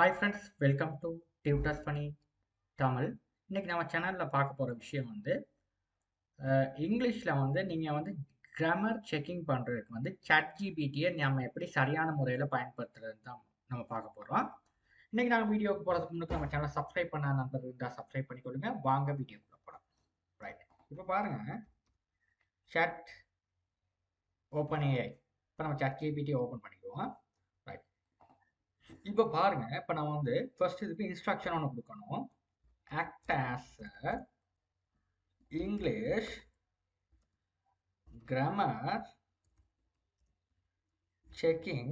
Hi friends, welcome to tutors பண்ணி தமிழ். இன்னைக்கு நம்ம சேனலில் பார்க்க போகிற விஷயம் வந்து இங்கிலீஷில் வந்து நீங்கள் வந்து கிராமர் செக்கிங் பண்ணுறதுக்கு வந்து ChatGPT-யை நம்ம எப்படி சரியான முறையில் பயன்படுத்துறது தான் நம்ம பார்க்க போகிறோம். இன்னைக்கு நாங்கள் வீடியோக்கு போகிறதுக்கு முன்னாடி நம்ம சேனலை சப்ஸ்கிரைப் பண்ண நண்பர் இருந்தால் சப்ஸ்கிரைப் பண்ணிக்கொள்ளுங்க. வாங்க வீடியோக்குள்ள போகலாம். ரைட், இப்போ பாருங்கள், chat ஓப்பன் ஏஐ. இப்போ நம்ம ChatGPT ஓப்பன் பண்ணிக்குவோம். ரைட், இப்போ பாருங்க, இப்போ நம்ம வந்து ஃபர்ஸ்ட் இதுக்கு இன்ஸ்ட்ரக்ஷன் ஒன்று கொடுக்கணும். Act as a English grammar checking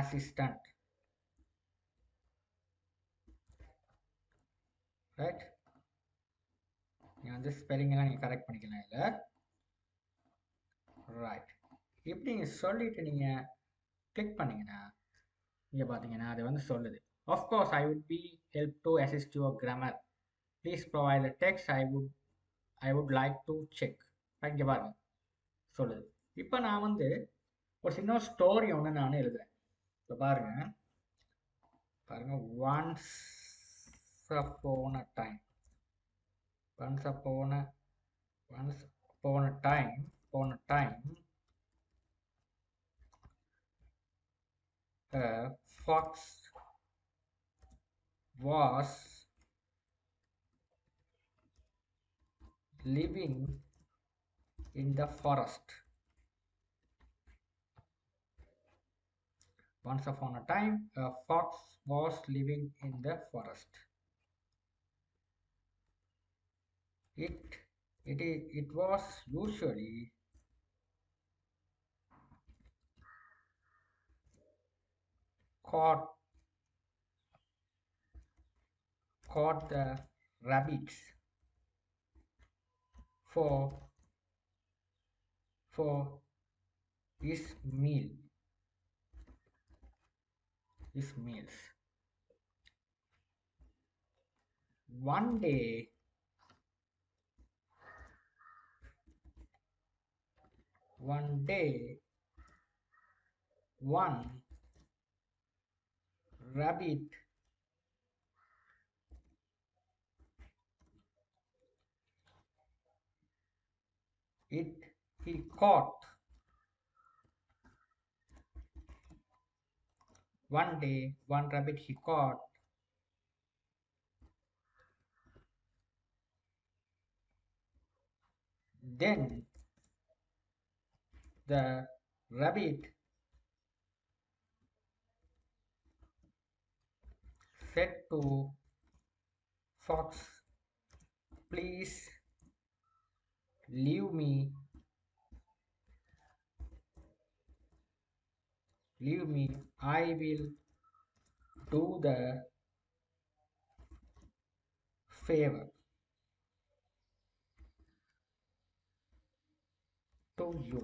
assistant. Right? இந்த ஸ்பெல்லிங் எல்லாம் நீங்க கரெக்ட் பண்ணிக்கலாம் இல்ல. ரைட், இப்படி நீங்க சொல்லிட்டு நீங்க கிளிக் பண்ணீங்கன்னா இங்க பாத்தீங்கன்னா அது வந்து சொல்லுது, of course I would be help to assist your grammar, please provide the text I would like to check. இங்க பாருங்க சொல்லுது. இப்போ நான் வந்து ஒரு சின்ன ஸ்டோரி ஒன்று நான் எழுதுறேன். இப்போ பாருங்க பாருங்க, once upon a time a fox was living in the forest. Once upon a time, a fox was living in the forest. It was usually caught the rabbits for his meals. One day one rabbit he caught. One day one rabbit he caught. Then the rabbit said to fox, please leave me, I will do the favor to you.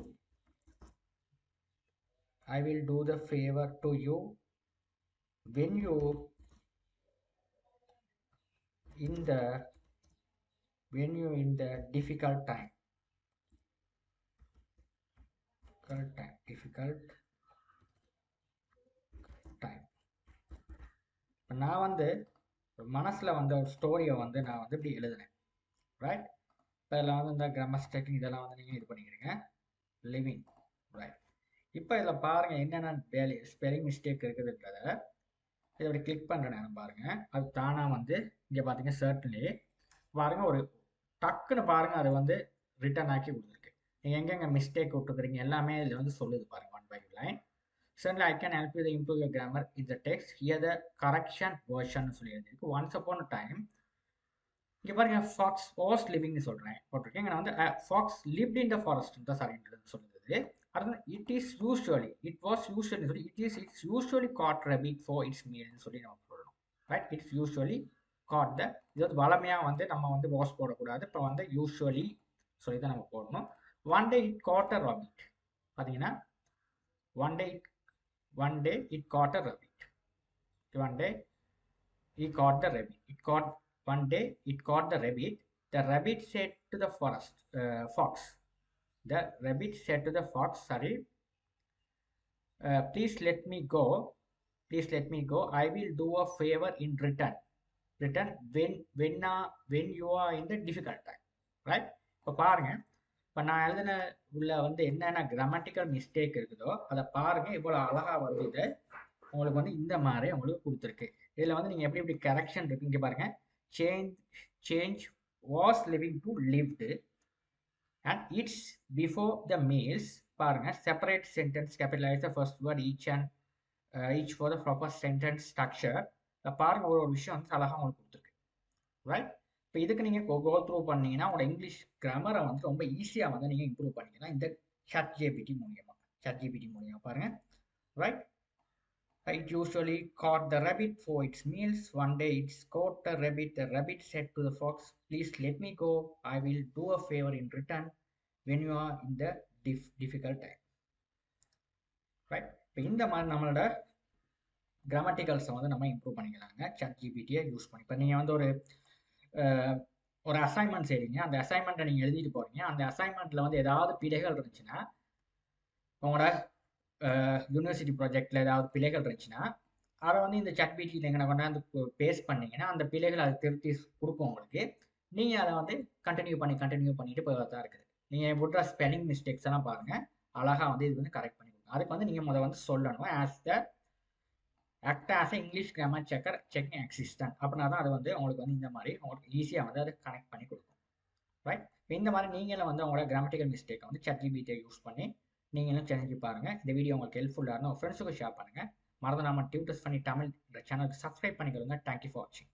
I will do the favor to you when you in the difficult time. நான் வந்து மனசுல வந்த ஒரு ஸ்டோரியை வந்து நான் வந்து இப்படி எழுதுனேன். ரைட், இப்போ இதில் வந்து இந்த கிராமர் ஸ்டேட்டிங் இதெல்லாம் வந்து நீங்கள் இது பண்ணிக்கிறீங்க. லிவிங். ரைட், இப்போ இதில் பாருங்க என்னென்ன ஸ்பெல்லிங் மிஸ்டேக் இருக்குதுன்றத இதை அப்படி கிளிக் பண்ணுற நேரம் பாருங்க, அது தானாக வந்து இங்கே பார்த்தீங்க சர்ட்லி பாருங்க ஒரு டக்குன்னு பாருங்க அது வந்து ரிட்டர்ன் ஆக்கி கொடுத்துருக்கு. நீங்கள் எங்கெங்கே மிஸ்டேக் விட்டுருக்குறீங்க எல்லாமே இதில் வந்து சொல்லுது பாருங்க, one by line. Certainly, I can help you to improve your grammar in the text. Here the correction version சொல்லி எழுதிருக்கு. Once upon a time, இங்க பாருங்க, fox was living னு சொல்றேன் போட்டிருக்கேன். நான் வந்து fox lived in the forest தான் சரின்றது சொல்லுது. அடுத்து it's usually caught rabbit for its meal னு சொல்லி நம்ம சொல்லணும். Right? It's usually caught the, இது வந்து வளமையா வந்து நம்ம வந்து was போடக்கூடாது. இப்போ வந்து usually சொல்லி தான் நம்ம போடணும். One day it caught a rabbit. பார்த்தீங்கன்னா one day it caught a rabbit. One day he caught the rabbit. One day it caught the rabbit. The rabbit said to the fox. The rabbit said to the fox, sorry, please let me go, please let me go, I will do a favour in return, return when you are in the difficult time. Right? இப்போ பாருங்க, இப்போ நான் எழுதின உள்ள வந்து என்னென்ன grammatical mistake இருக்குதோ அதை பாருங்க, இவ்வளோ அழகா வந்து இது உங்களுக்கு வந்து இந்த மாதிரி உங்களுக்கு கொடுத்துருக்கு. இதில் வந்து நீங்கள் எப்படி எப்படி கரெக்ஷன் இருக்கு இங்கே பாருங்க. Change change was living to lived and it's before the meals. பாருங்க, separate sentence, capitalise the first word each for the proper sentence structure. பாருங்க, ஒரு விஷயம் வந்து அழகாக உங்களுக்கு கொடுத்துருக்கு. ரைட்? இப்போ இதுக்கு நீங்கள் கோ த்ரூ பண்ணீங்கன்னா உங்களோட இங்கிலீஷ் கிராமரை வந்து ரொம்ப ஈஸியாக வந்து நீங்கள் இம்ப்ரூவ் பண்ணிக்கலாம் இந்த ChatGPT மூலியமாக. ChatGPT மூலியமாக பாருங்க. Right? It usually caught the rabbit for its meals. One day it caught the rabbit. The rabbit said to the fox, please let me go. I will do a favor in return when you are in the difficult time. Right? இப்போ இந்த மாதிரி நம்மளோட கிராமட்டிக்கல்ஸை வந்து நம்ம improve பண்ணிக்கலாங்க ChatGPT-யை use பண்ணி. இப்போ நீங்கள் வந்து ஒரு அசைன்மெண்ட் செய்றீங்க, அந்த அசைன்மெண்ட்டை நீங்கள் எழுதிட்டு போகிறீங்க, அந்த அசைன்மெண்ட்டில் வந்து ஏதாவது பிழைகள் இருந்துச்சுன்னா, உங்களோட யூனிவர்சிட்டி ப்ராஜெக்டில் ஏதாவது பிழைகள் இருந்துச்சுன்னா அதை வந்து இந்த ChatGPT நீங்கள் கொண்டாந்து பேஸ்ட் பண்ணீங்கன்னா அந்த பிழைகள் அதை திருத்தி கொடுக்கும் உங்களுக்கு. நீங்கள் அதை வந்து கண்டினியூ பண்ணிட்டு போய் தான் இருக்குது. நீங்கள் விட்ற ஸ்பெல்லிங் மிஸ்டேக்ஸ் எல்லாம் பாருங்கள், அழகாக வந்து இது வந்து கரெக்ட் பண்ணி கொடுக்கும். அதுக்கு வந்து நீங்கள் முதல்ல வந்து சொல்லணும், act as English grammar checking assistant. அப்படின்னா தான் அது வந்து உங்களுக்கு வந்து இந்த மாதிரி உங்களுக்கு ஈஸியாக வந்து அதை கனெக்ட் பண்ணி கொடுக்கும். ரைட்? இந்த மாதிரி நீங்களும் வந்து உங்களோட கிராமட்டிக்கல் மிஸ்டேக்கை வந்து ChatGPT-யை யூஸ் பண்ணி நீங்களும் செஞ்சு பாருங்கள். இந்த வீடியோ உங்களுக்கு ஹெல்ப்ஃபுல்லாக இருந்தால் உங்கள் ஃப்ரெண்ட்ஸுக்கும் ஷேர் பண்ணுங்கள். மறந்து நாம டியூட்டர்ஸ் பண்ணி தமிழ் சேனலுக்கு சப்ஸ்கிரைப் பண்ணிக்கிறோங்க. தேங்க்யூ ஃபார் வாட்சிங்.